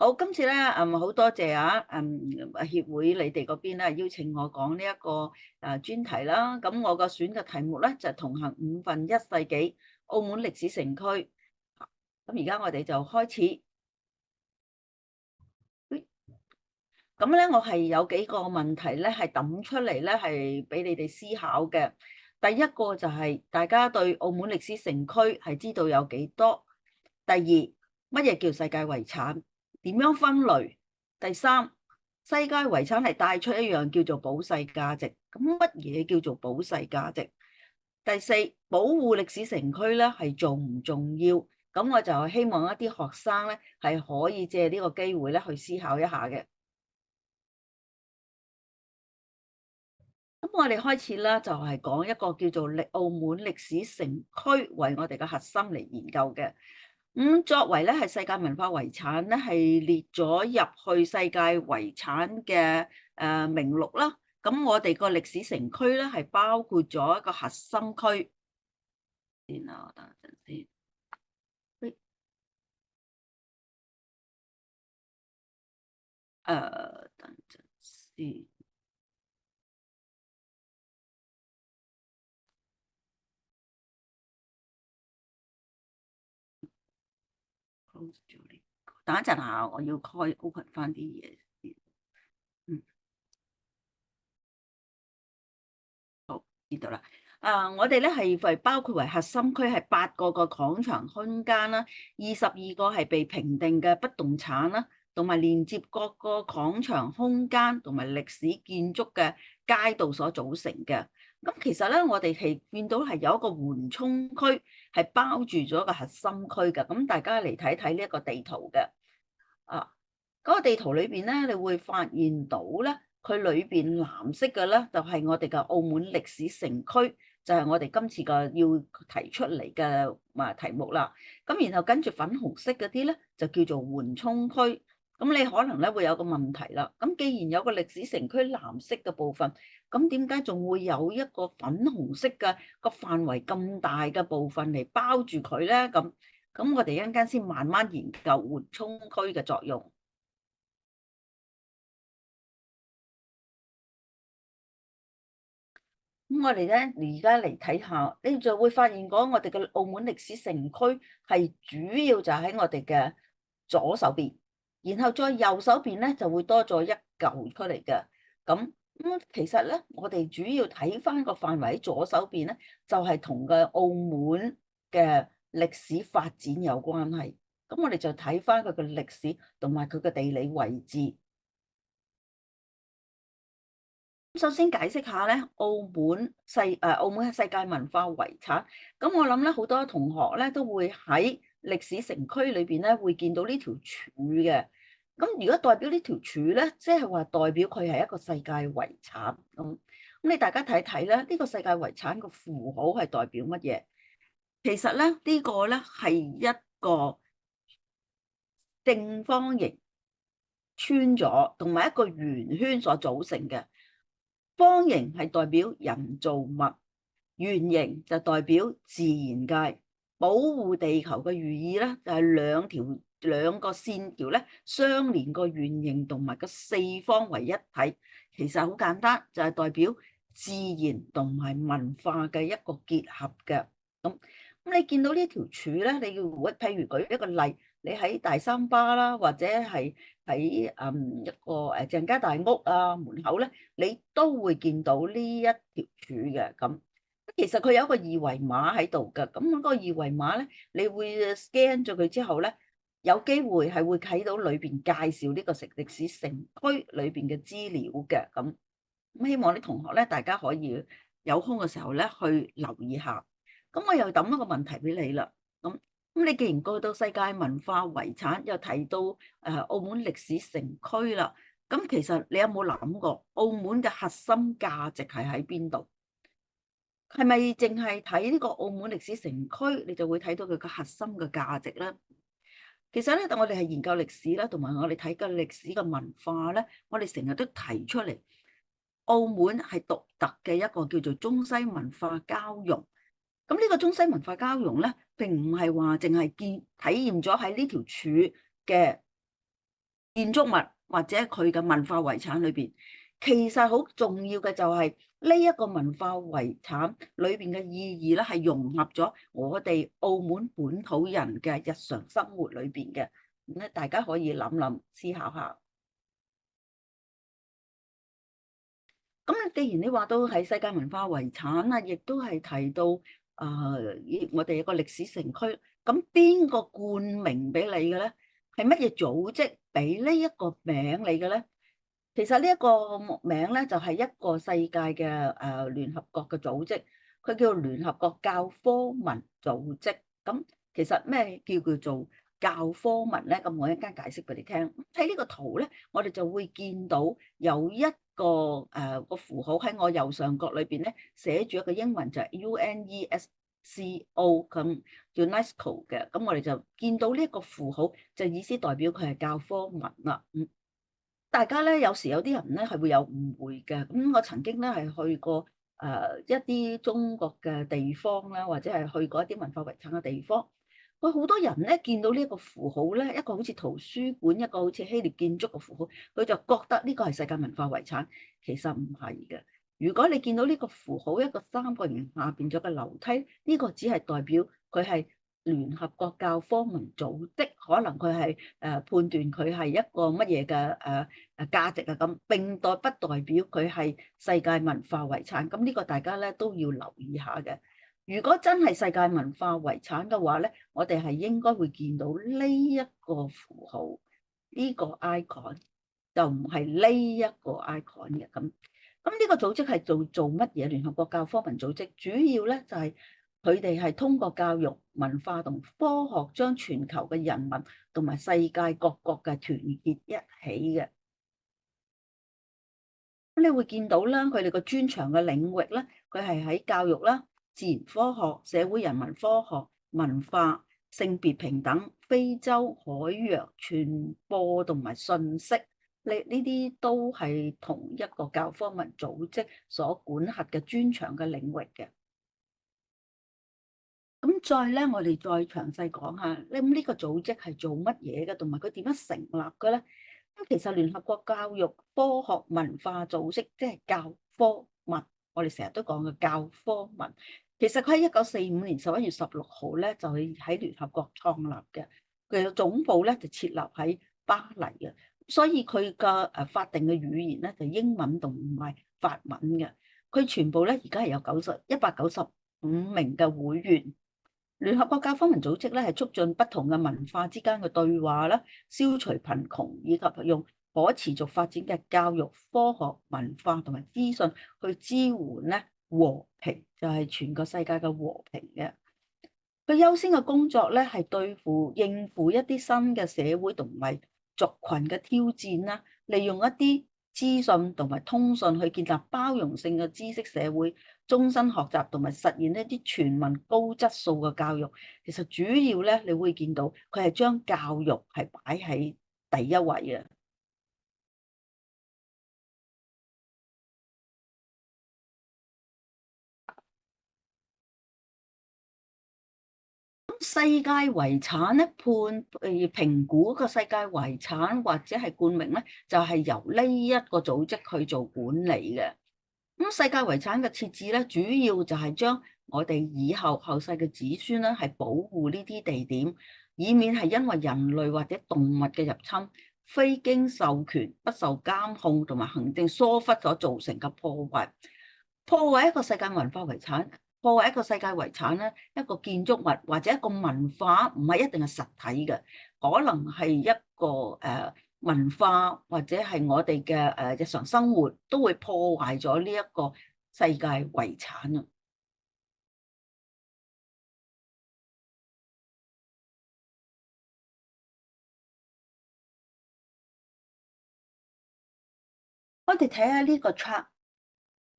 好，今次咧，好多謝協會你哋嗰邊咧邀請我講呢一個專題啦。咁我個選嘅題目咧就係同行1/5世紀澳門歷史城區。咁而家我哋就開始。咁咧，我係有幾個問題咧，係抌出嚟咧，係俾你哋思考嘅。第一個就係大家對澳門歷史城區係知道有幾多？第二，乜嘢叫世界遺產？點樣分類？第三，世界遺產係帶出一樣叫做保世價值。咁乜嘢叫做保世價值？第四，保護歷史城區咧係重唔重要？咁我就希望一啲學生咧係可以借呢個機會咧去思考一下嘅。咁我哋開始啦，就係講一個叫做澳門歷史城區為我哋嘅核心嚟研究嘅。作為咧係世界文化遺產咧，係列咗入去世界遺產嘅名錄啦。咁我哋個歷史城區咧係包括咗一個核心區。先啊，等陣先。等陣先。等一陣下，我要開 open 翻啲嘢先。好，呢度啦。我哋咧係包括為核心區係8個個廣場空間啦，22個係被評定嘅不動產啦，同埋連接各個廣場空間同埋歷史建築嘅街道所組成嘅。咁其實咧，我哋係見到係有一個緩衝區係包住咗一個核心區嘅。咁大家嚟睇睇呢一個地圖嘅。嗰個地圖裏邊咧，你會發現到咧，佢裏邊藍色嘅咧就係我哋嘅澳門歷史城區，就係我哋今次嘅要提出嚟嘅題目啦。咁然後跟住粉紅色嗰啲咧就叫做緩衝區。咁你可能咧會有個問題啦。咁既然有個歷史城區藍色嘅部分，咁點解仲會有一個粉紅色嘅個範圍咁大嘅部分嚟包住佢咧？咁我哋一陣間先慢慢研究緩衝區嘅作用。咁我哋咧而家嚟睇下，你就會發現講我哋嘅澳門歷史城區係主要就喺我哋嘅左手邊，然後再右手邊咧就會多咗一嚿出嚟嘅。咁其實咧，我哋主要睇翻個範圍喺左手邊咧，就係同嘅澳門嘅歷史發展有關係。咁我哋就睇翻佢嘅歷史同埋佢嘅地理位置。首先解釋下咧，澳門係世界文化遺產。咁我諗咧，好多同學咧都會喺歷史城區裏邊咧會見到呢條柱嘅。咁如果代表呢條柱咧，即係話代表佢係一個世界遺產。咁你大家睇睇咧，呢個世界遺產個符號係代表乜嘢？其實咧呢個咧係一個正方形穿咗，同埋一個圓圈所組成嘅。方形係代表人造物，圓形就代表自然界。保護地球嘅寓意咧，就係兩個線條咧相連個圓形同埋個四方為一體。其實好簡單，就係代表自然同埋文化嘅一個結合嘅。咁你見到呢條柱咧，你要譬如舉一個例，你喺大三巴啦，或者係喺一個鄭家大屋門口咧，你都會見到呢一條柱嘅。咁其實佢有一個二維碼喺度嘅。咁嗰個二維碼咧，你會 scan 咗佢之後咧，有機會係會睇到裏邊介紹呢個歷史城區裏邊嘅資料嘅。咁希望啲同學咧，大家可以有空嘅時候咧去留意下。咁我又抌一個問題俾你啦。咁你既然過到世界文化遺產，又提到澳門歷史城區啦，咁其實你有冇諗過澳門嘅核心價值係喺邊度？係咪淨係睇呢個澳門歷史城區，你就會睇到佢個核心嘅價值咧？其實咧，我哋係研究歷史啦，同埋我哋睇嘅歷史嘅文化咧，我哋成日都提出嚟，澳門係獨特嘅一個叫做中西文化交融。咁呢個中西文化交融咧，並唔係話淨係體驗咗喺呢條柱嘅建築物或者佢嘅文化遺產裏邊，其實好重要嘅就係呢一個文化遺產裏邊嘅意義咧，係融合咗我哋澳門本土人嘅日常生活裏邊嘅。咁咧，大家可以諗諗思考下。咁你既然你話到係世界文化遺產啊，亦都係提到我哋有個歷史城區，咁邊個冠名俾你嘅咧？係乜嘢組織俾呢一個名你嘅咧？其實呢一個名咧就係一個世界嘅聯合國嘅組織，佢叫聯合國教科文組織。咁其實咩叫做教科文咧？咁我一陣間解釋俾你聽。喺呢個圖咧，我哋就會見到有一個個符號喺我右上角裏邊咧，寫住一個英文就係 UNESCO 咁 UNESCO 嘅。咁我哋就見到呢一個符號，就意思代表佢係教科文啦。大家咧有時有啲人咧係會有誤會嘅。咁我曾經咧係去過一啲中國嘅地方啦，或者係去過一啲文化遺產嘅地方。佢好多人咧見到呢一個符號咧，一個好似圖書館，一個好似希臘建築嘅符號，佢就覺得呢個係世界文化遺產。其實唔係嘅。如果你見到呢個符號，一個三角形下邊咗個樓梯，呢個只係代表佢係聯合國教科文組織，可能佢係判斷佢係一個乜嘢嘅價值啊，咁並不代表佢係世界文化遺產。咁呢個大家咧都要留意下嘅。如果真係世界文化遺產嘅話咧，我哋係應該會見到呢一個符號，呢個 icon 就唔係呢一個 icon 嘅。咁呢個組織係做乜嘢？聯合國教科文組織主要咧就係佢哋係通過教育、文化同科學，將全球嘅人民同埋世界各國嘅團結一起嘅。咁你會見到啦，佢哋個專長嘅領域咧，佢係喺教育啦、自然科學、社會人文科學、文化、性別平等、非洲、海洋、傳播同埋信息，呢啲都係同一個教科文組織所管轄嘅專長嘅領域嘅。咁再咧，我哋再詳細講下，咁呢個組織係做乜嘢嘅，同埋佢點樣成立嘅咧？咁其實聯合國教育、科學、文化組織，即係教科文，我哋成日都講嘅教科文。其實佢喺1945年11月16號咧，就係喺聯合國創立嘅。佢嘅總部咧就設立喺巴黎嘅，所以佢嘅法定嘅語言咧就英文同埋法文嘅。佢全部咧而家係有195名嘅會員。聯合國教科文組織咧係促進不同嘅文化之間嘅對話啦，消除貧窮，以及用可持續發展嘅教育、科學、文化同埋資訊去支援咧和平，就係全個世界嘅和平嘅。佢優先嘅工作咧係應付一啲新嘅社會同埋族群嘅挑戰啦，利用一啲資訊同埋通訊去建立包容性嘅知識社會，終身學習同埋實現一啲全民高質素嘅教育。其實主要咧，你會見到佢係將教育係擺喺第一位嘅。世界遺產咧評估個世界遺產或者係冠名咧，就係由呢一個組織去做管理嘅。咁世界遺產嘅設置咧，主要就係將我哋以後後世嘅子孫咧，係保護呢啲地點，以免係因為人類或者動物嘅入侵、非經授權、不受監控同埋行政疏忽所造成嘅破壞。破壞一個世界文化遺產，破壞一個世界遺產咧，一個建築物或者一個文化，唔係一定係實體嘅，可能係一個文化或者係我哋嘅日常生活都會破壞咗呢一個世界遺產啊！我哋睇下呢個 chart。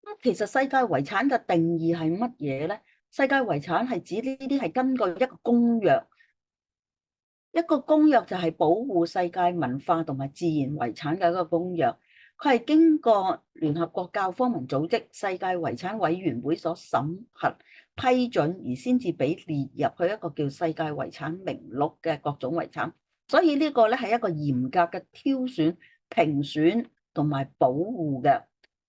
咁其實世界遺產嘅定義係乜嘢咧？世界遺產係指呢啲係根據一個公約。一個公約就係保護世界文化同埋自然遺產嘅一個公約，佢係經過聯合國教科文組織世界遺產委員會所審核批准而先至俾列入去一個叫世界遺產名錄嘅各種遺產。所以呢個咧係一個嚴格嘅挑選、評選同埋保護嘅。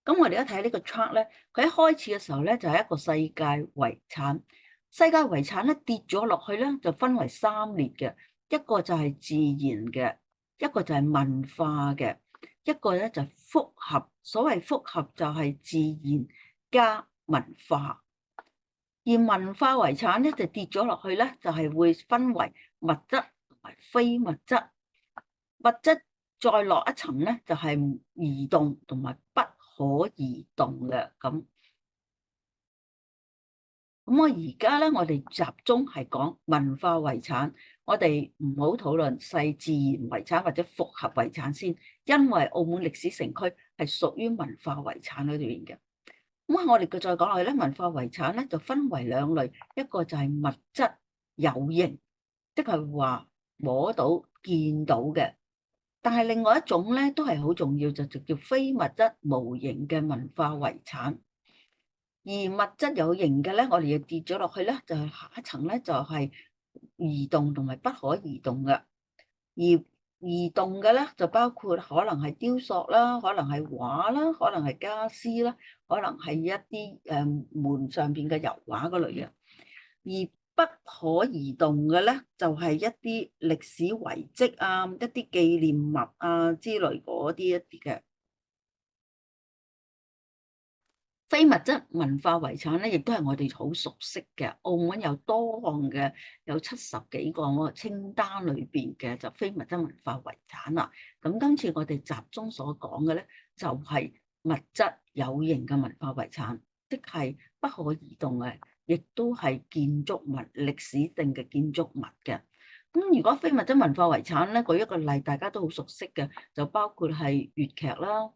咁我哋一睇呢個 chart 咧，佢一開始嘅時候咧就係一個世界遺產。世界遺產咧跌咗落去咧就分為3列嘅，一個就係自然嘅，一個就係文化嘅，一個咧就係複合。所謂複合就係自然加文化。而文化遺產咧就跌咗落去咧，就係會分為物質同埋非物質。物質再落一層咧，就係移動同埋不可移動嘅。咁我而家咧，我哋集中係講文化遺產，我哋唔好討論細自然遺產或者複合遺產先，因為澳門歷史城區係屬於文化遺產裏邊嘅。咁我哋再講落去咧，文化遺產咧就分為2類，一個就係物質有形，即係話摸到見到嘅。但係另外一種咧都係好重要，就叫非物質無形嘅文化遺產。而物質有形嘅咧，我哋又跌咗落去咧，就係下一層咧，就係移動同埋不可移動嘅。而移動嘅咧，就包括可能係雕塑啦，可能係畫啦，可能係家私啦，可能係一啲門上邊嘅油畫嗰類嘅。而不可移動嘅咧，就係一啲歷史遺跡啊，一啲紀念物啊之類嗰啲一啲嘅。非物質文化遺產咧，亦都係我哋好熟悉嘅。澳門有多項嘅，有70幾個清單裏邊嘅就非物質文化遺產啦。咁今次我哋集中所講嘅咧，就係物質有形嘅文化遺產，即係不可移動嘅，亦都係建築物、歷史性嘅建築物嘅。咁如果非物質文化遺產咧，舉一個例，大家都好熟悉嘅，就包括係粵劇啦。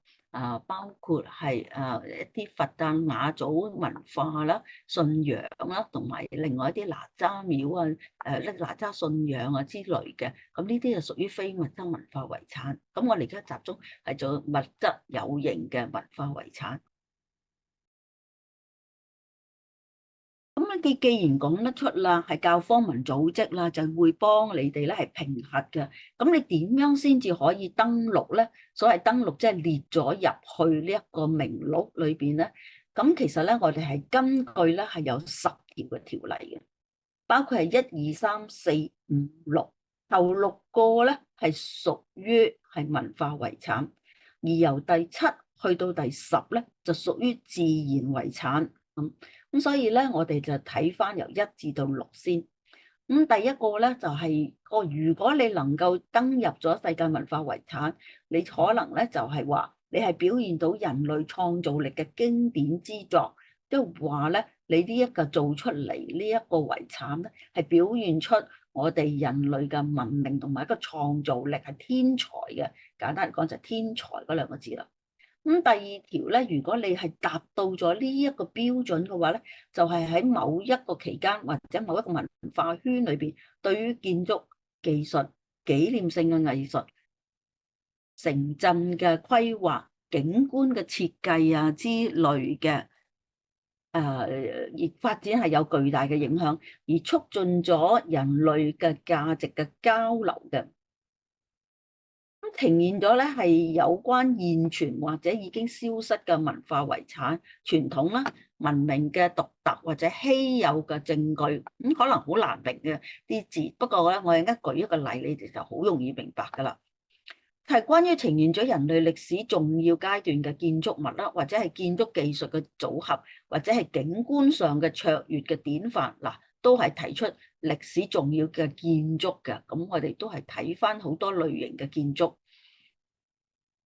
包括係一啲佛誕媽祖文化啦、信仰啦，同埋另外一啲哪吒廟啊、哪吒信仰啊之類嘅，咁呢啲就屬於非物質文化遺產。咁我哋而家集中係做物質有形嘅文化遺產。咁你既然講得出啦，係教科文組織啦，就會幫你哋咧係評核嘅。咁你點樣先至可以登錄咧？所謂登錄即係列咗入去呢一個名錄裏邊咧。咁其實咧，我哋係根據咧係有10條嘅條例嘅，包括係1、2、3、4、5、6，頭6個咧係屬於係文化遺產，而由第7去到第10咧就屬於自然遺產。咁所以咧，我哋就睇翻由1至到6先。咁第一個咧就係如果你能夠登入咗世界文化遺產，你可能咧就係話你係表現到人類創造力嘅經典之作，即係話咧你呢一個做出嚟呢一個遺產咧，係表現出我哋人類嘅文明同埋一個創造力係天才嘅。簡單嚟講就係天才嗰2個字啦。咁第2條咧，如果你係達到咗呢一個標準嘅話咧，就係喺某一個期間或者某一個文化圈裏邊，對於建築技術、紀念性嘅藝術、城鎮嘅規劃、景觀嘅設計啊之類嘅，而發展係有巨大嘅影響，而促進咗人類嘅價值嘅交流嘅。呈現咗咧係有關現存或者已經消失嘅文化遺產、傳統啦、文明嘅獨特或者稀有嘅證據。咁可能好難明嘅啲字，不過咧我而家舉一個例，你哋就好容易明白噶啦。係關於呈現咗人類歷史重要階段嘅建築物啦，或者係建築技術嘅組合，或者係景觀上嘅卓越嘅典範嗱，都係提出歷史重要嘅建築嘅。咁我哋都係睇翻好多類型嘅建築。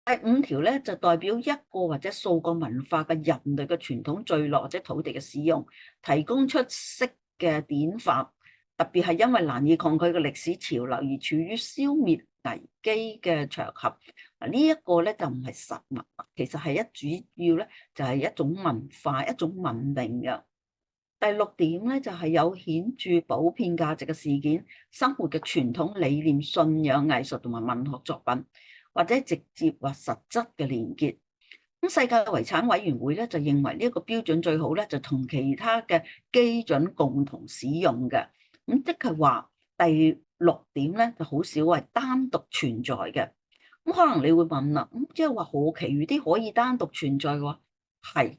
第5條咧就代表一個或者數個文化嘅人類嘅傳統聚落或者土地嘅使用，提供出色嘅典範，特別係因為難以抗拒嘅歷史潮流而處於消滅危機嘅場合。嗱，呢一個咧就唔係實物，其實係主要咧就係一種文化、一種文明嘅。第6點咧就係有顯著普遍價值嘅事件、生活嘅傳統理念、信仰、藝術同埋文學作品，或者直接或實質嘅連結。咁世界遺產委員會咧就認為呢一個標準最好咧就同其他嘅基準共同使用嘅。咁即係話第6點咧就好少係單獨存在嘅。咁可能你會問啦，咁即係話何其餘啲可以單獨存在嘅話，係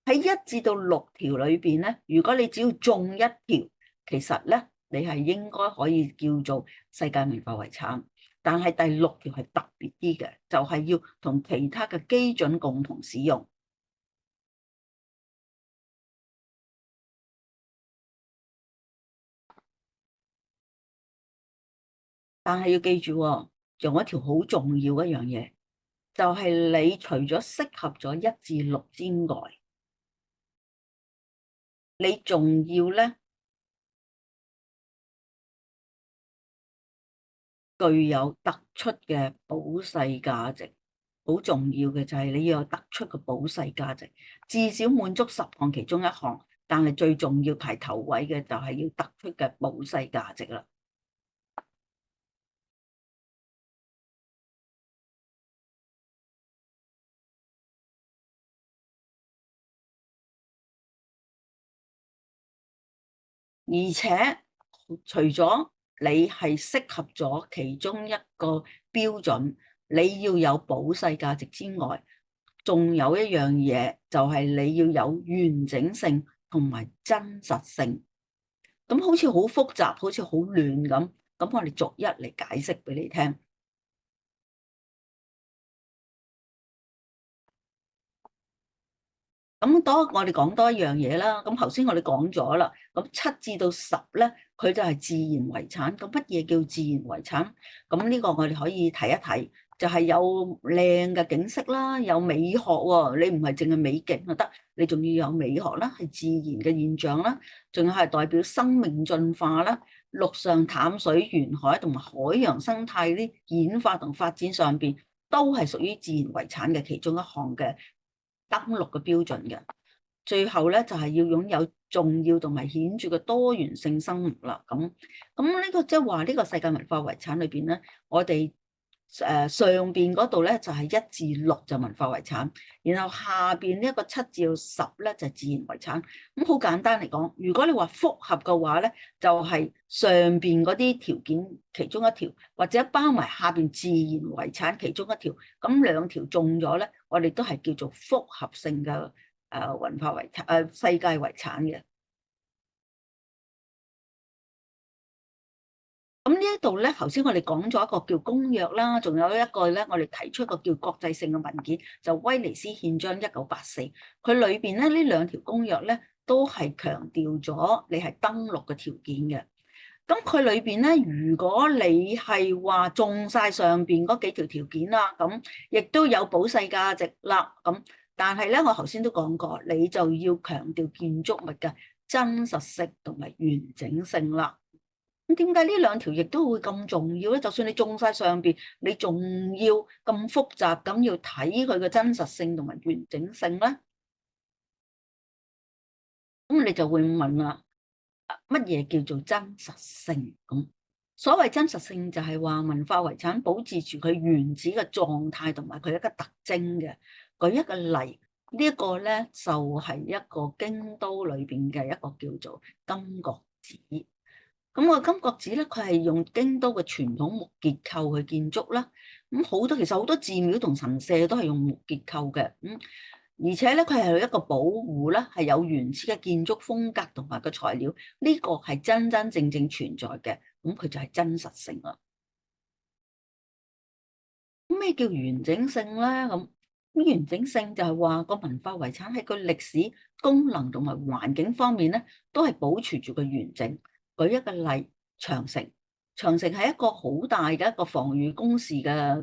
喺1至到6條裏邊咧，如果你只要中一條，其實咧你係應該可以叫做世界文化遺產。但係第6條係特別啲嘅，就係要同其他嘅基準共同使用。但係要記住喎，仲有一條好重要一樣嘢，就係你除咗適合咗1至6之外，你仲要咧具有突出嘅保世價值。好重要嘅就係你要有突出嘅保世價值，至少滿足10項其中一項，但係最重要排頭位嘅就係要突出嘅保世價值啦。而且除咗你係適合咗其中一個標準，你要有保世價值之外，仲有一樣嘢就係你要有完整性同埋真實性。咁好似好複雜，好似好亂咁。咁我哋逐一嚟解釋俾你聽。咁多我哋講多一樣嘢啦。咁頭先我哋講咗啦。咁7至到10咧，佢就係自然遺產。咁乜嘢叫自然遺產？咁呢個我哋可以睇一睇，就係有靚嘅景色啦，有美學喎。你唔係淨係美景就得，你仲要有美學啦，係自然嘅現象啦，仲要係代表生命進化啦，陸上淡水、沿海同埋海洋生態啲演化同發展上邊，都係屬於自然遺產嘅其中一項嘅登錄嘅標準嘅。最後咧就係要擁有重要同埋顯著嘅多元性生物啦。咁呢個即係話呢個世界文化遺產裏邊咧，我哋上邊嗰度咧就係1至6就文化遺產，然後下邊呢一個7至到10咧就係自然遺產。咁好簡單嚟講，如果你話複合嘅話咧，就係上邊嗰啲條件其中一條，或者包埋下邊自然遺產其中一條，咁2條中咗咧，我哋都係叫做複合性嘅文化遺產世界遺產嘅。咁呢一度咧，頭先我哋講咗一個叫公約啦，仲有一個咧，我哋提出一個叫國際性嘅文件，就威尼斯憲章1984。佢裏邊咧呢2條公約咧，都係強調咗你係登錄嘅條件嘅。咁佢裏邊咧，如果你係話中晒上邊嗰幾條條件啦，咁亦都有保世價值啦。咁但係咧，我頭先都講過，你就要強調建築物嘅真實性同埋完整性啦。咁點解呢2條亦都會咁重要咧？就算你中晒上邊，你仲要咁複雜咁要睇佢嘅真實性同埋完整性咧？咁你就會問啦，乜嘢叫做真實性？咁所謂真實性就係話文化遺產保持住佢原始嘅狀態同埋佢一個特徵嘅。舉一個例，呢一個咧就係一個京都裏邊嘅一個叫做金閣寺。咁個金閣寺咧，佢係用京都嘅傳統木結構去建築啦。咁其實好多寺廟同神社都係用木結構嘅。而且咧，佢係有一個保護啦，係有原始嘅建築風格同埋個材料，呢個係真真正正存在嘅。咁佢就係真實性啦。咁咩叫完整性咧？咁完整性就係話個文化遺產喺個歷史、功能同埋環境方面咧，都係保持住個完整。舉一個例，長城。長城係一個好大嘅一個防禦工事嘅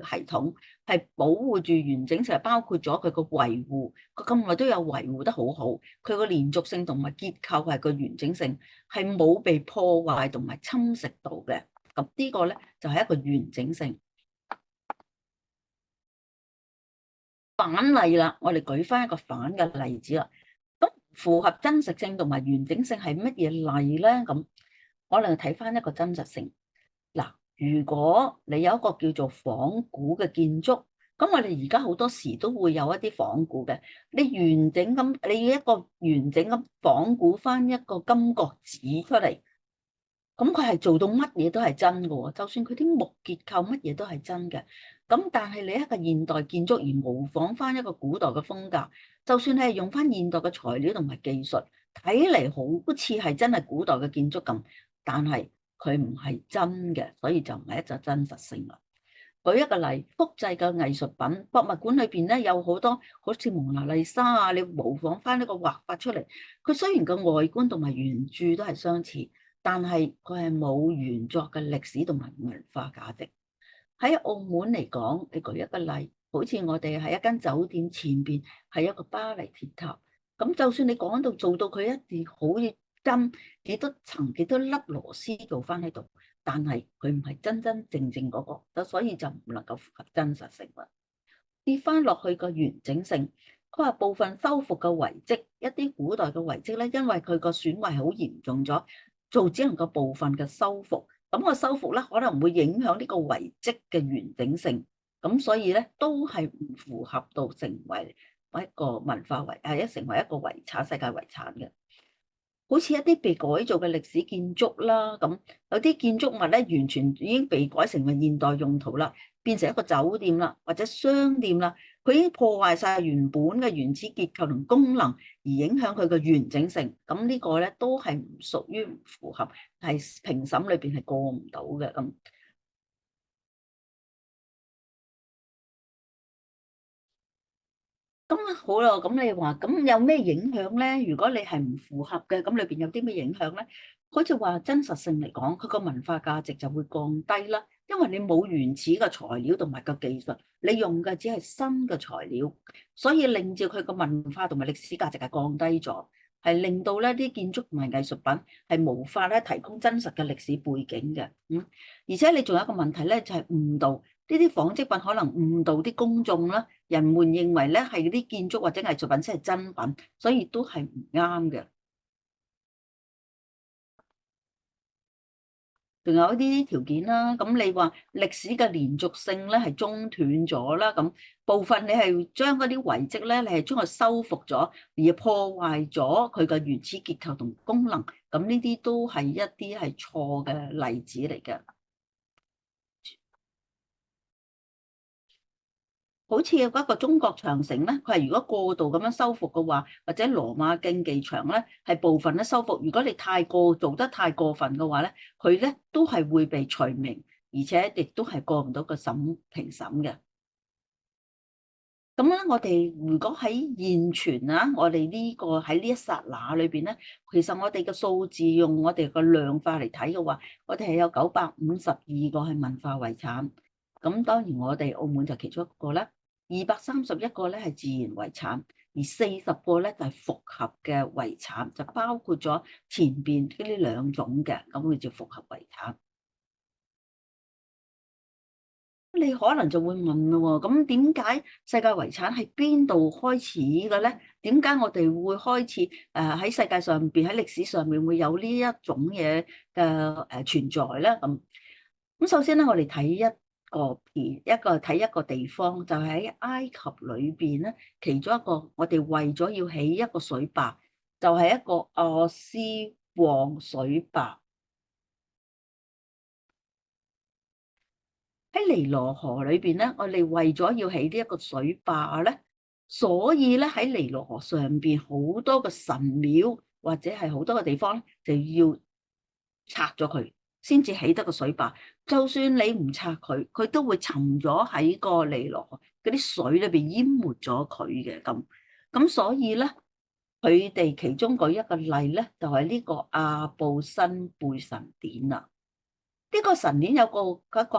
系統，係保護住完整性，包括咗佢個維護，佢咁耐都有維護得好好。佢個連續性同埋結構係個完整性，係冇被破壞同埋侵蝕到嘅。咁呢個咧就係一個完整性。反例啦，我哋舉翻一個反嘅例子啦。咁符合真實性同埋完整性係乜嘢例咧？咁我哋睇翻一個真實性。嗱，如果你有一個叫做仿古嘅建築，咁我哋而家好多時都會有一啲仿古嘅。你完整咁，你要一個完整咁仿古翻一個金閣寺出嚟，咁佢係做到乜嘢都係真嘅喎，就算佢啲木結構乜嘢都係真嘅。咁但係你一個現代建築而模仿翻一個古代嘅風格，就算你係用翻現代嘅材料同埋技術，睇嚟好似係真係古代嘅建築咁，但係佢唔係真嘅，所以就唔係一種真實性啦。舉一個例，複製嘅藝術品，博物館裏邊咧有好多好似蒙娜麗莎啊，你模仿翻呢個畫法出嚟，佢雖然個外觀同埋原著都係相似，但係佢係冇原作嘅歷史同埋文化價值。喺澳門嚟講，你舉一個例，好似我哋喺一間酒店前邊係一個巴黎鐵塔，咁就算你講到做到佢一啲好似真幾多層幾多粒螺絲做翻喺度，但係佢唔係真真正正嗰個，所以就唔能夠符合真實性啦。跌翻落去個完整性，佢話部分修復嘅遺跡，一啲古代嘅遺跡咧，因為佢個損壞好嚴重咗，做只能夠部分嘅修復，咁個修復咧可能會影響呢個遺跡嘅完整性，咁所以咧都係唔符合到成為一個文化遺成為一個遺產世界遺產嘅。好似一啲被改造嘅歷史建築啦，咁有啲建築物咧完全已經被改成為現代用途啦，變成一個酒店啦，或者商店啦，佢已經破壞晒原本嘅原始結構同功能，而影響佢嘅完整性。咁呢個咧都係唔屬於唔符合，係評審裏邊係過唔到嘅咁。咁好啦，咁你話咁有咩影響咧？如果你係唔符合嘅，咁裏邊有啲咩影響咧？好似話真實性嚟講，佢個文化價值就會降低啦，因為你冇原始嘅材料同埋個技術，你用嘅只係新嘅材料，所以令到佢個文化同埋歷史價值係降低咗，係令到咧啲建築同埋藝術品係無法咧提供真實嘅歷史背景嘅。而且你仲有一個問題咧，就係誤導。呢啲紡織品可能誤導啲公眾啦，人們認為咧係啲建築或者藝術品先係真品，所以都係唔啱嘅。仲有一啲條件啦，咁你話歷史嘅連續性咧係中斷咗啦，咁部分你係將嗰啲遺跡咧，你係將佢修復咗，而破壞咗佢嘅原始結構同功能，咁呢啲都係一啲係錯嘅例子嚟嘅。好似有一個中國長城咧，佢係如果過度咁樣修復嘅話，或者羅馬競技場咧係部分咧修復，如果你太過做得太過分嘅話咧，佢咧都係會被除名，而且亦都係過唔到個評審嘅。咁咧，我哋如果喺現存啊，我哋呢個喺呢一剎那裏邊咧，其實我哋嘅數字用我哋個量化嚟睇嘅話，我哋係有952個係文化遺產。咁當然我哋澳門就其中一個啦。231個咧係自然遺產，而40個咧就係複合嘅遺產，就包括咗前邊呢兩種嘅，咁佢叫複合遺產。你可能就會問咯喎，咁點解世界遺產係邊度開始嘅咧？點解我哋會開始喺世界上邊喺歷史上面會有呢一種嘢嘅存在咧？咁首先咧，我哋睇一個地方，就喺埃及裏邊咧，其中一個我哋為咗要起一個水壩，就係一個亞斯旺水壩。喺尼羅河裏邊咧，我哋為咗要起呢一個水壩咧，所以咧喺尼羅河上邊好多個神廟或者係好多個地方咧，就要拆咗佢，先至起得個水壩。就算你唔拆佢，佢都會沉咗喺個尼羅河嗰啲水裏邊淹沒咗佢嘅咁。咁所以咧，佢哋其中舉一個例咧，就係呢個阿布辛貝神殿啦。呢個神殿有一個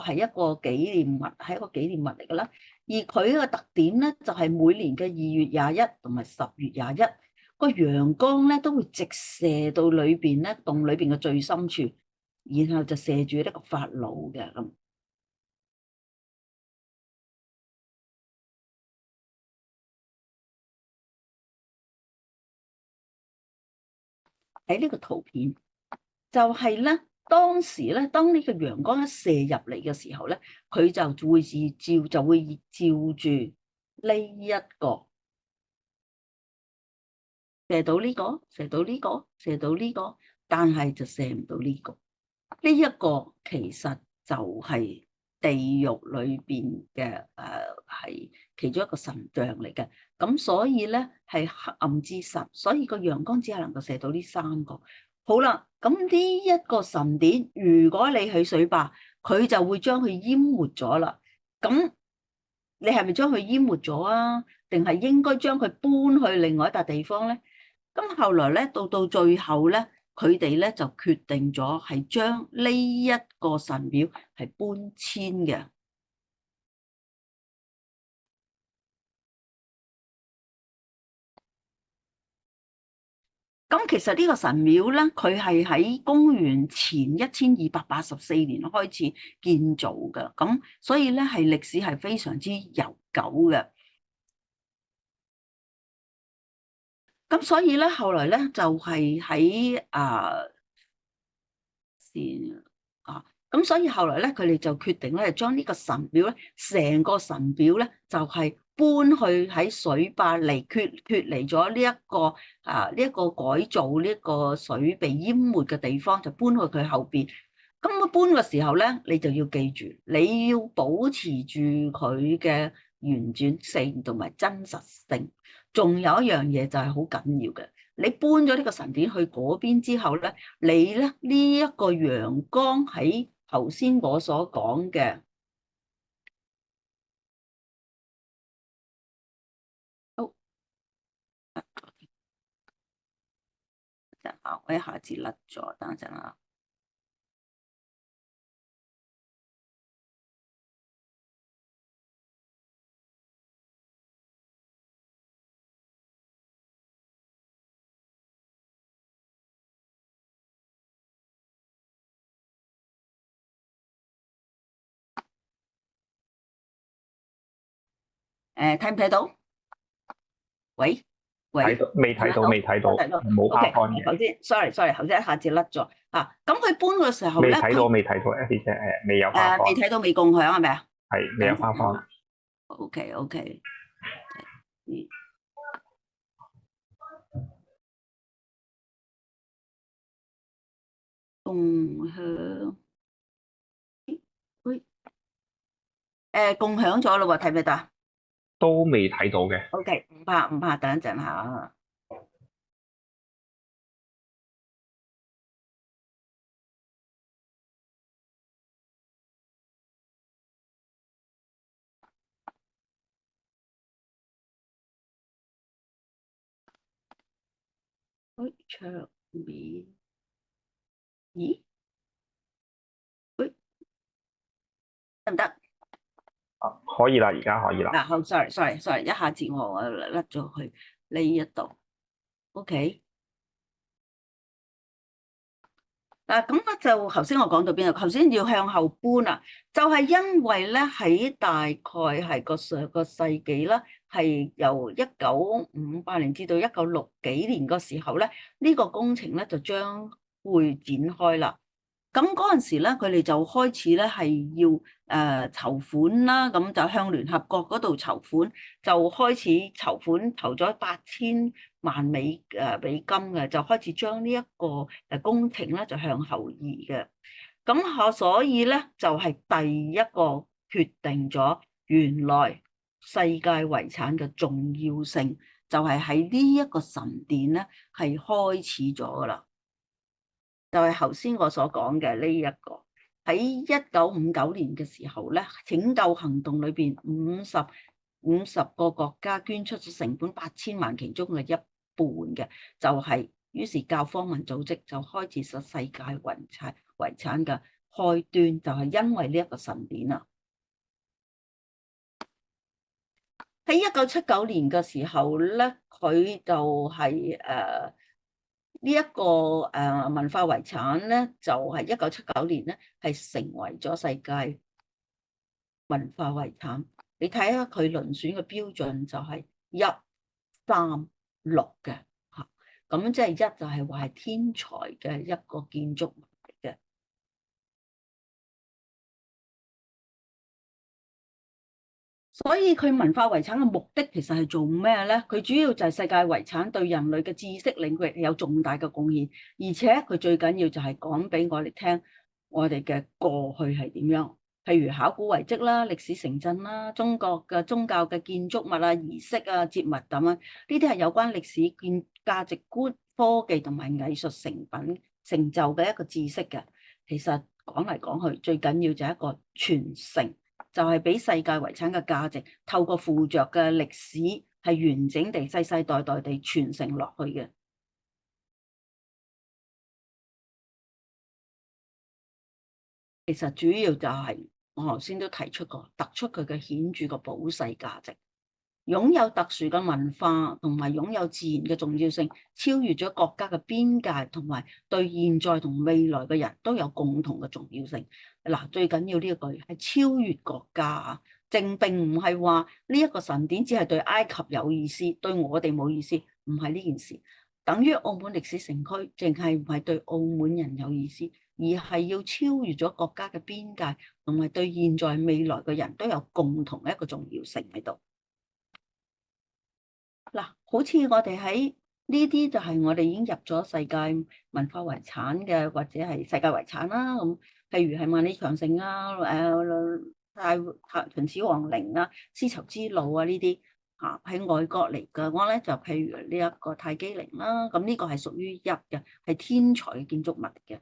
係一個紀念物，係一個紀念物嚟噶啦。而佢個特點咧，就係每年嘅2月21同埋10月21，個陽光咧都會直射到裏邊咧洞裏邊嘅最深處，然後就射住呢個法老嘅咁。喺呢個圖片就係咧，當時咧，當呢個陽光一射入嚟嘅時候咧，佢就會照住呢一個。射到呢個，射到呢個，射到呢個，但係就射唔到呢個。呢一個其實就係地獄裏邊嘅係其中一個神像嚟嘅。咁所以咧係黑暗之神，所以個陽光只係能夠射到呢三個。好啦，咁呢一個神殿，如果你去水壩，佢就會將佢淹沒咗啦。咁你係咪將佢淹沒咗啊？定係應該將佢搬去另外一笪地方咧？咁後來咧，到最後咧，佢哋咧就決定咗係將呢一個神廟係搬遷嘅。咁其實呢個神廟咧，佢係喺公元前1284年開始建造嘅，咁所以咧係歷史係非常之悠久嘅。咁所以咧，後來咧就係喺先啊，咁所以後來咧，佢哋就決定咧，將呢個神廟咧，成個神廟咧，就係搬去喺水壩嚟脫離咗呢一個呢一個改造呢一個水被淹沒嘅地方，就搬去佢後邊。咁搬嘅時候咧，你就要記住，你要保持住佢嘅原轉性同埋真實性。仲有一樣嘢就係好緊要嘅，你搬咗呢個神殿去嗰邊之後咧，你咧呢一個陽光喺頭先我所講嘅，好，我一下子甩咗，等一陣啊。睇唔睇到？喂喂，睇到未？睇到未？睇到睇到冇 ，OK，拍 on 嘅。頭先，sorry，頭先一下子甩咗啊。咁佢搬嘅時候咧，未睇到，未睇到 Abby 姐，未有拍 on，未睇到未共享係咪啊？係未有拍 on。OK，共享，喂，共享咗咯喎，睇唔睇到？都未睇到嘅。OK，唔怕，等一陣下。喂，桌面，咦？喂，得唔得？可以啦，而家可以啦。嗱，好，sorry，一下子我甩咗去呢一度。OK。嗱，咁咧就頭先我講到邊度？頭先要向後搬啊，就係因為咧喺大概係個上個世紀啦，係由1958年至到1960幾年個時候咧，呢個工程咧就將會展開啦。咁嗰陣時咧，佢哋就開始咧係要籌款啦，咁就向聯合國嗰度籌款，就開始籌款投咗8000萬美金嘅，就開始將呢一個工程咧就向後移嘅。咁所以咧就係第一個決定咗原來世界遺產嘅重要性，就係喺呢一個神殿咧係開始咗噶啦。就係頭先我所講嘅呢一個，喺1959年嘅時候咧，拯救行動裏邊五十個國家捐出咗成本8000萬，其中嘅一半嘅就係，於是教科文組織就開始咗世界遺產嘅開端，就係因為呢一個神殿啊。喺1979年嘅時候咧，佢就係呢一個文化遺產咧，就係1979年咧，係成為咗世界文化遺產。你睇下佢遴選嘅標準就係136嘅嚇，咁即係1就係話係天才嘅一個建築物嚟嘅。所以佢文化遺產嘅目的其實係做咩咧？佢主要就係世界遺產對人類嘅知識領域有重大嘅貢獻，而且佢最緊要就係講俾我哋聽，我哋嘅過去係點樣。譬如考古遺跡啦、歷史城鎮啦、中國嘅宗教嘅建築物啊、儀式啊、節物等啊，呢啲係有關歷史建價值觀、科技同埋藝術成品成就嘅一個知識嘅。其實講嚟講去，最緊要就係一個傳承，就係俾世界遺產嘅價值透過附着嘅歷史係完整地世世代代地傳承落去嘅。其實主要就係我頭先都提出過，突出佢嘅顯著嘅保世價值，擁有特殊嘅文化同埋擁有自然嘅重要性，超越咗國家嘅邊界，同埋對現在同未來嘅人都有共同嘅重要性。嗱，最緊要呢一句係超越國家啊，正並唔係話呢一個神典只係對埃及有意思，對我哋冇意思，唔係呢件事。等於澳門歷史城區，淨係唔係對澳門人有意思，而係要超越咗國家嘅邊界，同埋對現在未來嘅人都有共同一個重要性喺度。嗱，好似我哋喺呢啲就係我哋已經入咗世界文化遺產嘅，或者係世界遺產啦。咁譬如係萬里長城啊、太秦始皇陵啊、絲綢之路啊呢啲嚇喺外國嚟嘅，我咧就譬如呢一個泰姬陵啦。咁呢個係屬於一嘅，係天才嘅建築物嚟嘅。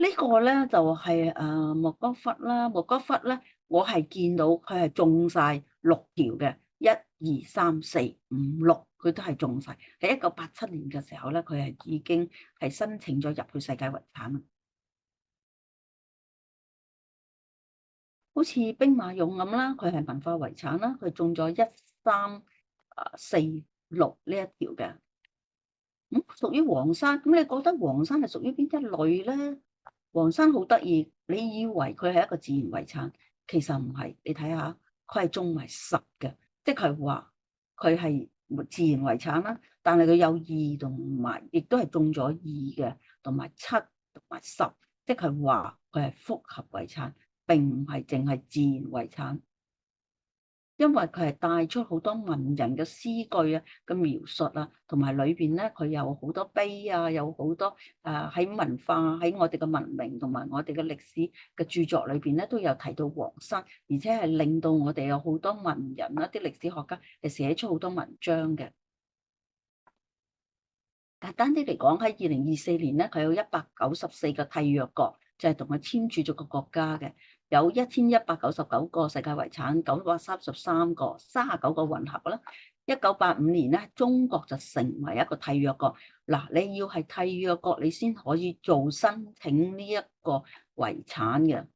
呢個咧就係莫戈窟啦，莫戈窟咧，我係見到佢係中晒6條嘅，1、2、3、4、5、6，佢都係中晒。喺1987年嘅時候咧，佢係已經係申請咗入去世界遺產啦。好似兵馬俑咁啦，佢係文化遺產啦，佢中咗1、3、4、6呢一條嘅。咁屬於黃山，咁你覺得黃山係屬於邊一類咧？黃山好得意，你以為佢係一個自然遺產，其實唔係。你睇下，佢係中埋10嘅，即係話佢係自然遺產啦。但係佢有2同埋，亦都係中咗2嘅，同埋7同埋10，即係話佢係複合遺產，並唔係淨係自然遺產。因為佢係帶出好多文人嘅詩句啊嘅描述啊，同埋裏邊咧佢有好多碑啊，有好多喺文化喺我哋嘅文明同埋我哋嘅歷史嘅著作裏邊咧都有提到黃山，而且係令到我哋有好多文人啦、啲歷史學家係寫出好多文章嘅。簡單啲嚟講，喺2024年咧，佢有194個締約國，就係同佢簽署咗個國家嘅，有1199個世界遺產，933個，39個混合啦。1985年咧，中國就成為一個締約國。嗱，你要係締約國，你先可以做申請呢一個遺產嘅。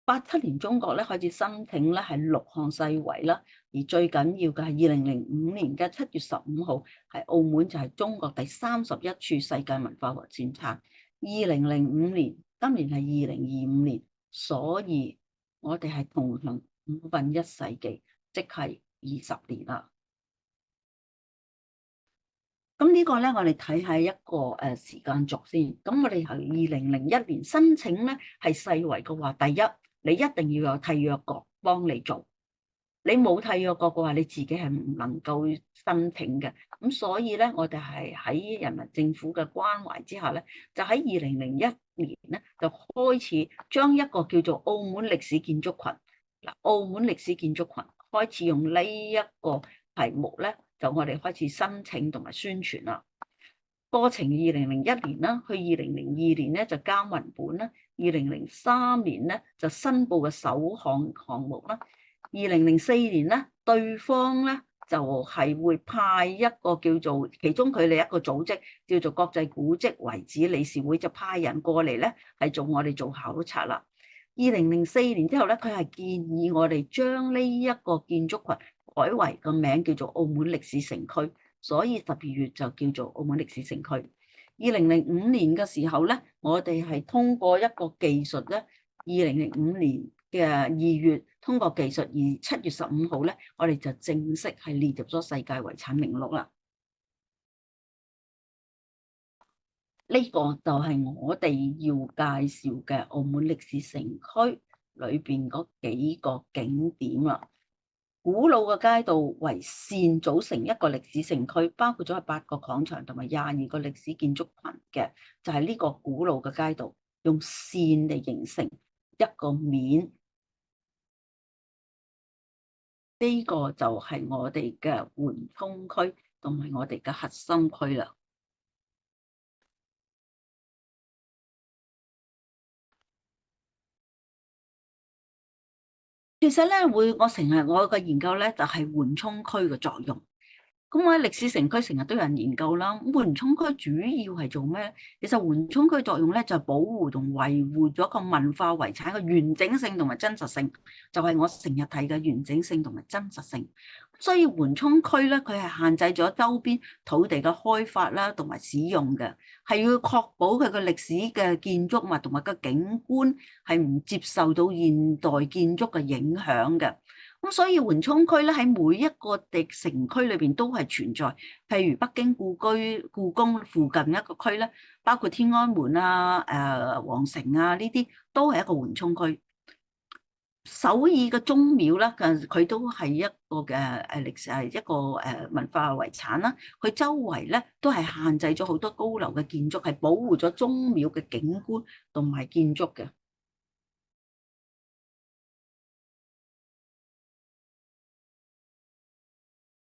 87年中國咧開始申請咧係6項世遺啦，而最緊要嘅係2005年嘅7月15號，係澳門就係中國第31處世界文化遺產。2005年，今年係2025年，所以我哋係同行1/5世紀，即係20年啦。咁呢個咧，我哋睇下一個時間軸先。咁我哋係2001年申請咧係世遺嘅話，第一，你一定要有締約國幫你做，你冇締約國嘅話，你自己係唔能夠申請嘅。咁所以咧，我哋係喺人民政府嘅關懷之下咧，就喺2001年咧就開始將一個叫做澳門歷史建築群，嗱，澳門歷史建築群開始用呢一個題目咧，就我哋開始申請同埋宣傳啦。過程2001年啦，去2002年咧就交文本啦，2003年咧就申報嘅首項目啦。2004年咧，對方咧就係會派一個叫做其中佢哋一個組織叫做國際古蹟遺址理事會，就派人過嚟咧係做我哋做考察啦。2004年之後咧，佢係建議我哋將呢一個建築群改為個名叫做澳門歷史城區，所以12月就叫做澳門歷史城區。2005年嘅時候咧，我哋係通過一個技術咧，2005年嘅2月通過技術，而7月15號咧，我哋就正式係列入咗世界遺產名錄啦。呢個就係我哋要介紹嘅澳門歷史城區裏邊嗰幾個景點啦。古老嘅街道為線組成一個歷史城區，包括咗8個廣場同埋22個歷史建築群嘅，就係呢個古老嘅街道，用線嚟形成一個面。呢個就係我哋嘅緩衝區同埋我哋嘅核心區啦。其實咧，我嘅研究咧就係緩衝區嘅作用。咁我喺歷史城區成日都有人研究啦。咁緩衝區主要係做咩？其實緩衝區作用咧就係保護同維護咗個文化遺產嘅完整性同埋真實性，就係我成日睇嘅完整性同埋真實性。所以緩衝區咧，佢係限制咗周邊土地嘅開發啦，同埋使用嘅，係要確保佢個歷史嘅建築物同埋個景觀係唔接受到現代建築嘅影響嘅。咁所以緩衝區咧喺每一個城區裏邊都係存在，譬如北京故宮附近一個區咧，包括天安門啊、皇城啊呢啲都係一個緩衝區。首爾嘅鐘廟咧，佢都係一個嘅歷史係一個文化遺產啦。佢周圍咧都係限制咗好多高樓嘅建築，係保護咗鐘廟嘅景觀同埋建築嘅。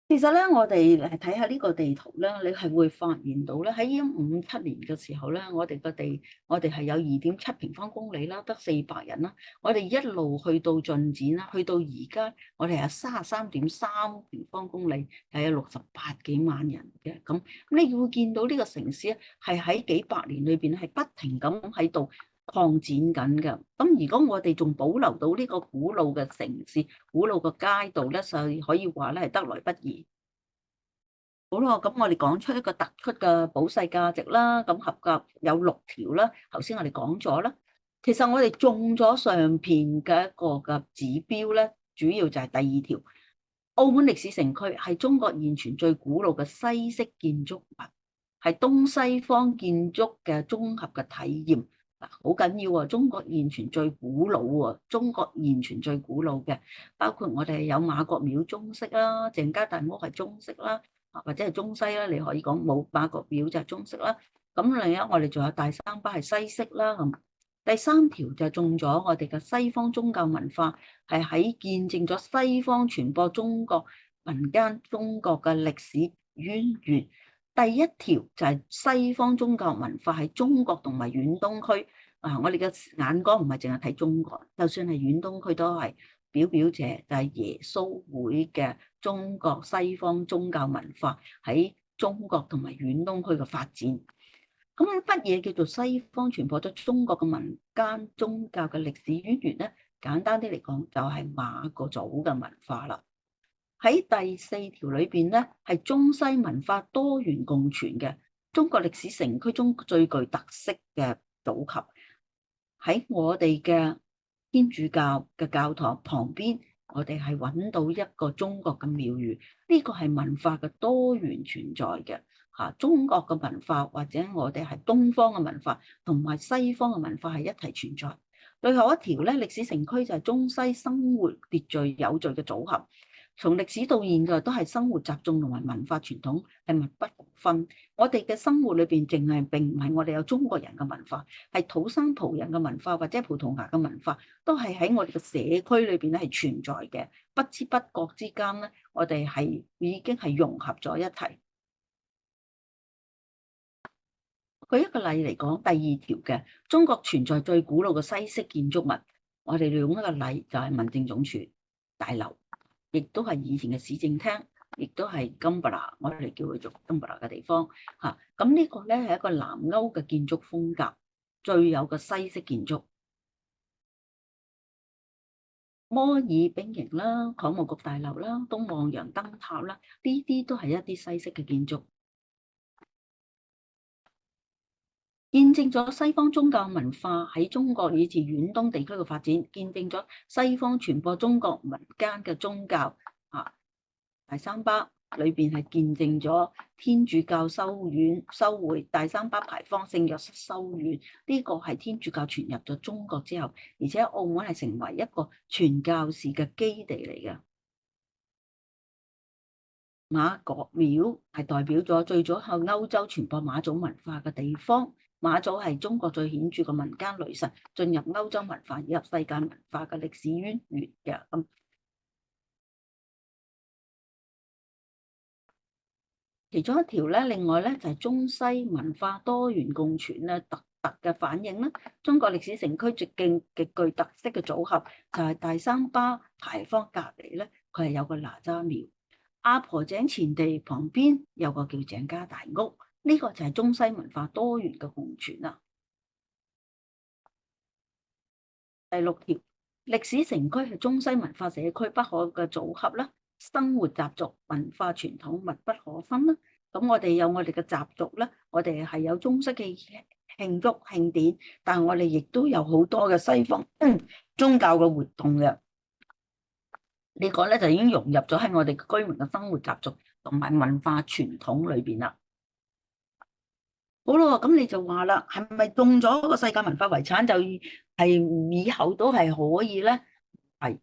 其實咧，我哋嚟睇下呢個地圖咧，你係會發現到咧，喺57年嘅時候咧，我哋係有2.7平方公里啦，得400人啦。我哋一路去到進展啦，去到而家，我哋有33.3平方公里，係有68幾萬人嘅。咁你會見到呢個城市咧，係喺幾百年裏邊係不停咁喺度擴展緊嘅。咁如果我哋仲保留到呢個古老嘅城市、古老嘅街道咧，就可以話咧係得來不易。好啦，咁我哋講出一個突出嘅保世價值啦，咁合格有6條啦。頭先我哋講咗啦，其實我哋中咗上邊嘅一個嘅指標咧，主要就係第2條，澳門歷史城區係中國現存最古老嘅西式建築物，係東西方建築嘅綜合嘅體驗。嗱，好緊要啊！中國現存最古老啊，中國現存最古老嘅，包括我哋有媽閣廟中式啦，鄭家大屋係中式啦。或者係中西啦，你可以講冇媽閣廟就係中式啦。咁另一我哋仲有大三巴係西式啦。咁第3條就中咗我哋嘅西方宗教文化係喺見證咗西方傳播中國民間中國嘅歷史淵源。第1條就係西方宗教文化喺中國同埋遠東區。我哋嘅眼光唔係淨係睇中國，就算係遠東區都係。表姐就係耶穌會嘅中國西方宗教文化喺中國同埋遠東區嘅發展。咁乜嘢叫做西方傳播咗中國嘅民間宗教嘅歷史淵源咧？簡單啲嚟講，就係馬個祖嘅文化啦。喺第4條裏邊咧，係中西文化多元共存嘅中國歷史城區中最具特色嘅組合。喺我哋嘅天主教嘅教堂旁邊，我哋係揾到一個中國嘅廟宇，呢個係文化嘅多元存在嘅嚇。中國嘅文化或者我哋係東方嘅文化同埋西方嘅文化係一齊存在。最後一條咧，歷史城區就係中西生活秩序有序嘅組合。從歷史到現在都係生活習俗同埋文化傳統係密不分。我哋嘅生活裏邊並唔係我哋有中國人嘅文化，係土生葡人嘅文化或者葡萄牙嘅文化，都係喺我哋嘅社區裏邊咧係存在嘅。不知不覺之間咧，我哋已經係融合咗一齊。舉一個例嚟講，第2條嘅中國存在最古老嘅西式建築物，我哋用一個例就係民政總署大樓。亦都係以前嘅市政廳，亦都係金巴拉，我哋叫佢做金巴拉嘅地方嚇。咁呢個咧係一個南歐嘅建築風格，最有個西式建築。摩爾兵營啦、港務局大樓啦、東望洋燈塔啦，呢啲都係一啲西式嘅建築，見證咗西方宗教文化喺中國以至遠東地區嘅發展，見證咗西方傳播中國民間嘅宗教。大三巴裏邊係見證咗天主教修會，大三巴牌坊聖若瑟修院，呢個係天主教傳入咗中國之後，而且澳門係成為一個傳教士嘅基地嚟嘅。媽閣廟係代表咗最早向歐洲傳播媽祖文化嘅地方。媽祖係中國最顯著嘅民間女神，進入歐洲文化以及世界文化嘅歷史淵源嘅。咁其中一條咧，另外咧就係中西文化多元共存咧，特嘅反映啦。中國歷史城區極具特色嘅組合就係大三巴牌坊隔籬咧，佢係有個哪吒廟。阿婆井前地旁邊有個叫鄭家大屋，呢個就係中西文化多元嘅共存啦。第六條，歷史城區係中西文化社區不可嘅組合啦，生活習俗、文化傳統密不可分啦。咁我哋有我哋嘅習俗咧，我哋係有中式嘅慶祝慶典，但係我哋亦都有好多嘅西方宗教嘅活動嘅。呢個咧就已經融入咗喺我哋居民嘅生活習俗同埋文化傳統裏邊啦。好咯，咁你就話啦，係咪中咗個世界文化遺產就係以後都係可以咧？係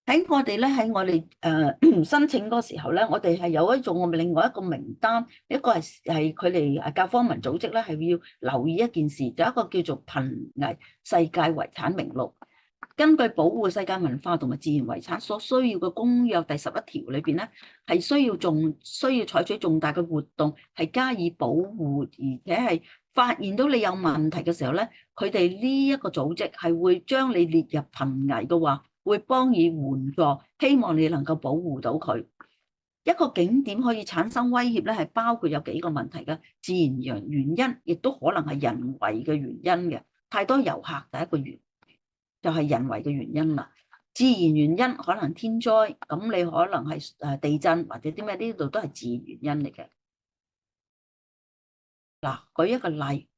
喺我哋咧，喺我哋申請嗰時候咧，我哋係有一種另外一個名單，一個係佢哋教科文組織咧係要留意一件事，就一個叫做瀕危世界遺產名錄。根據保護世界文化同埋自然遺產所需要嘅公約第11條裏邊咧，係需要採取重大嘅活動，係加以保護，而且係發現到你有問題嘅時候咧，佢哋呢一個組織係會將你列入瀕危嘅話，會幫你援助，希望你能夠保護到佢。一個景點可以產生威脅咧，係包括有幾個問題嘅，自然原因，亦都可能係人為嘅原因嘅。太多遊客第一個原因就係人為嘅原因啦。自然原因可能天災，咁你可能係地震或者啲咩，呢度都係自然原因嚟嘅。嗱，舉一個例，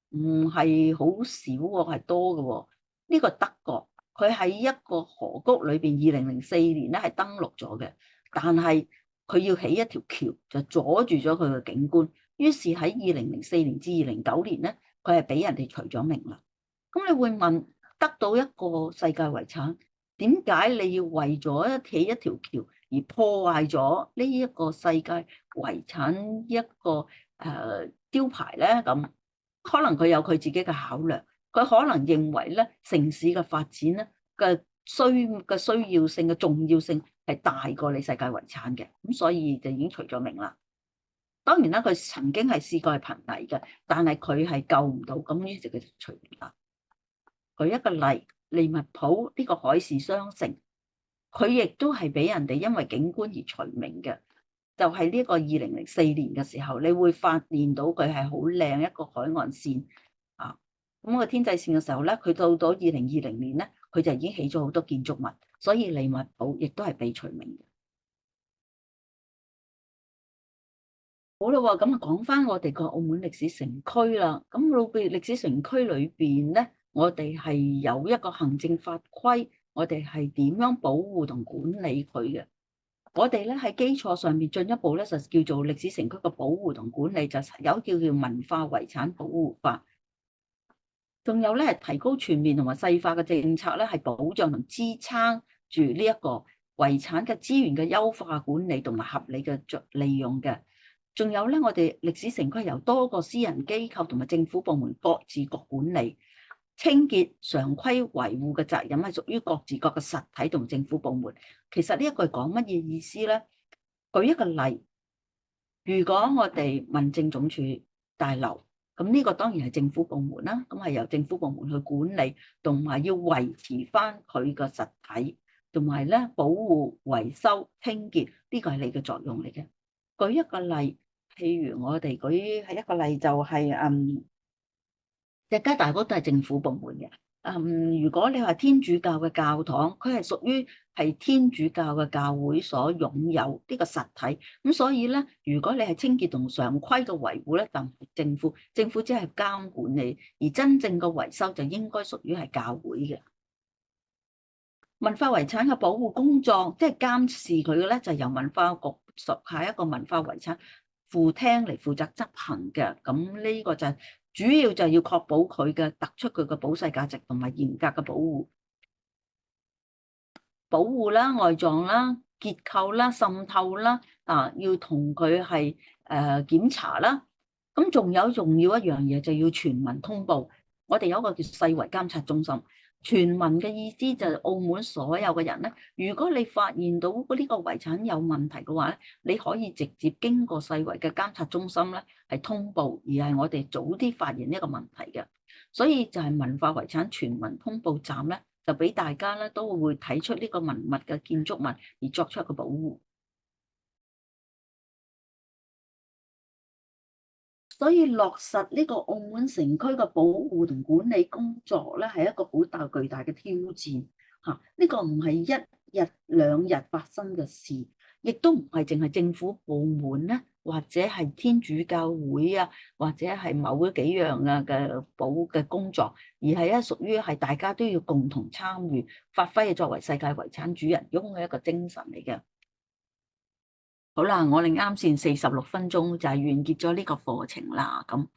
唔係好少喎，係多嘅喎。呢個德國，佢喺一個河谷裏邊，2004年咧係登陸咗嘅，但係佢要起一條橋就阻住咗佢嘅景觀，於是喺2004年至2009年咧，佢係俾人哋除咗名啦。咁你會問，得到一個世界遺產，點解你要為咗起一條橋而破壞咗呢一個世界遺產一個招牌咧？咁可能佢有佢自己嘅考量，佢可能認為咧城市嘅發展咧嘅需要性嘅重要性係大過你世界遺產嘅，咁所以就已經除咗名啦。當然啦，佢曾經係試過係瀕危嘅，但係佢係救唔到，咁於是佢就除名啦。舉一個例，利物浦呢個海事商城，佢亦都係俾人哋因為景觀而除名嘅。就係呢個2004年嘅時候，你會發現到佢係好靚一個海岸線啊。咁個天際線嘅時候咧，佢到2020年咧，佢就已經起咗好多建築物，所以利物浦亦都係被除名嘅。好啦，咁啊講翻我哋個澳門歷史城區啦。咁歷史城區裏邊咧，我哋係有一個行政法規，我哋係點樣保護同管理佢嘅。我哋咧喺基礎上面進一步咧就叫做歷史城區嘅保護同管理，就有叫文化遺產保護法。仲有咧係提高全面同埋細化嘅政策咧，係保障同支撐住呢一個遺產嘅資源嘅優化管理同埋合理嘅利用嘅。仲有咧，我哋歷史城區由多個私人機構同埋政府部門各自各管理，清潔常規維護嘅責任係屬於各自各嘅實體同政府部門。其實呢一句講乜嘢意思咧？舉一個例，如果我哋民政總署大樓，咁呢個當然係政府部門啦，咁係由政府部門去管理，同埋要維持翻佢個實體，同埋咧保護、維修、清潔，呢個係你嘅作用嚟嘅。舉一個例，譬如我哋舉係一個例就係鄭家大屋都係政府部門嘅。如果你話天主教嘅教堂，佢係屬於係天主教嘅教會所擁有呢個實體，咁所以咧，如果你係清潔同常規嘅維護咧，就唔係政府，政府只係監管你，而真正嘅維修就應該屬於係教會嘅。文化遺產嘅保護工作，即係監視佢嘅咧，就由文化局屬下一個文化遺產副廳嚟負責執行嘅。咁呢個就係主要就要確保佢嘅突出佢嘅保世價值同埋嚴格嘅保護啦、外狀啦、結構啦、滲透啦、要同佢係檢查啦。咁仲有重要一樣嘢就要全民通報。我哋有一個叫世遺監察中心。全民嘅意思就係澳門所有嘅人咧，如果你發現到呢個遺產有問題嘅話咧，你可以直接經過世遺嘅監察中心咧係通報，而係我哋早啲發現呢個問題嘅。所以就係文化遺產全民通報站咧，就俾大家咧都會睇出呢個文物嘅建築物而作出一個保護。所以落實呢個澳門城區嘅保護同管理工作咧，係一個好大巨大嘅挑戰嚇。呢個唔係一日兩日發生嘅事，亦都唔係淨係政府部門咧，或者係天主教會啊，或者係某幾樣啊嘅保嘅工作，而係咧屬於係大家都要共同參與，發揮作為世界遺產主人翁嘅一個精神嚟嘅。好啦，我哋啱先46分鐘就係完結咗呢個課程啦，咁